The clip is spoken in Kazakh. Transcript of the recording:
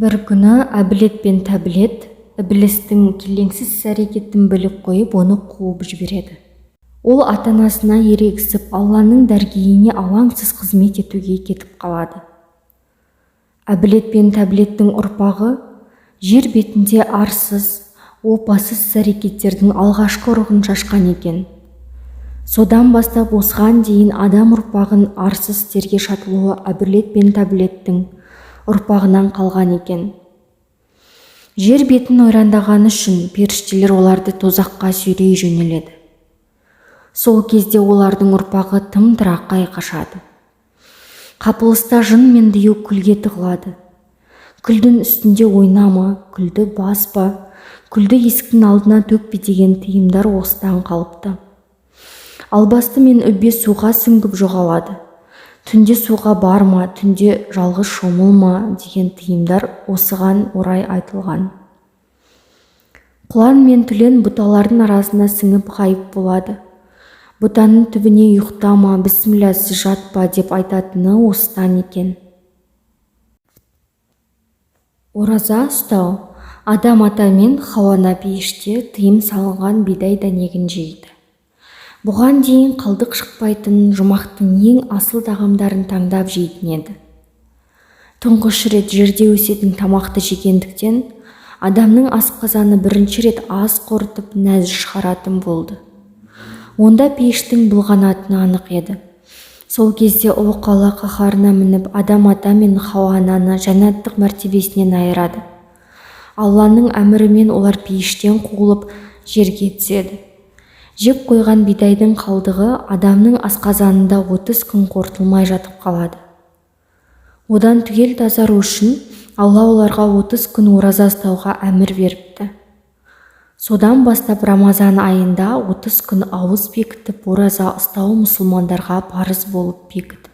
Бір күні Әбілет пен Тәбілет Ібілістің келеңсіз әрекетін біліп қойып, оны қуып жібереді. Ол ата-анасына ерегісіп, Алланың дәргейіне алаңсыз қызмет етуге кетіп қалады. Әбілет пен Тәбілеттің ұрпағы жер бетінде арсыз, опасыз әрекеттердің алғашқы ұрығын шашқан екен. Содан бастап осыған дейін адам ұрпағын арсыз істерге шатылуы Әбілет пен Тәбілеттің ұрпағынан қалған екен. Жер бетін ойрандағаны үшін періштелер оларды тозаққа сүйрей жөнеледі. Сол кезде олардың ұрпағы тым-тырақай қашады. Қапылыста жын мен дию күлге тығылады. Күлдің үстінде ойнама, күлді баспа, күлді есіктің алдына төкпе деген тыйымдар осыдан қалыпты. Албасты мен үббе суға сүңгіп жоғалады. Түнде суға барма, түнде жалғыз шомылма деген тыйымдар осыған орай айтылған. Құлан мен түлен бұталардың арасына сіңіп ғайып болады. Бұтаның түбіне ұйықтама, бісмілләсіз жатпа деп айтатыны осыдан екен. Ораза ұстау. Адам ата мен Хауа пейіште тыйым салынған бидай дәнегін жейді. Бұған дейін қалдық шықпайтын жұмақтың ең асыл тағамдарын таңдап жейтін еді. Тұңғыш рет жерде өсетін тамақты жегендіктен адамның асқазаны бірінші рет ас қорытып нәжіс шығаратын болды. Онда пейіштің бұлғанатыны анық еді. Сол кезде ұлы Алла қаһарына мініп, адам ата мен Хауа ананы жәннаттық мәртебесінен айырады. Алланың әмірімен олар пейіштен қуылып жерге түседі. Жеп қойған бидайдың қалдығы адамның асқазанында 30 күн қорытылмай жатып қалады. Одан түгел тазару үшін Алла оларға 30 күн ораза ұстауға әмір беріпті. Содан бастап Рамазан айында 30 күн ауыз бекітіп ораза ұстау мұсылмандарға парыз болып бекіді.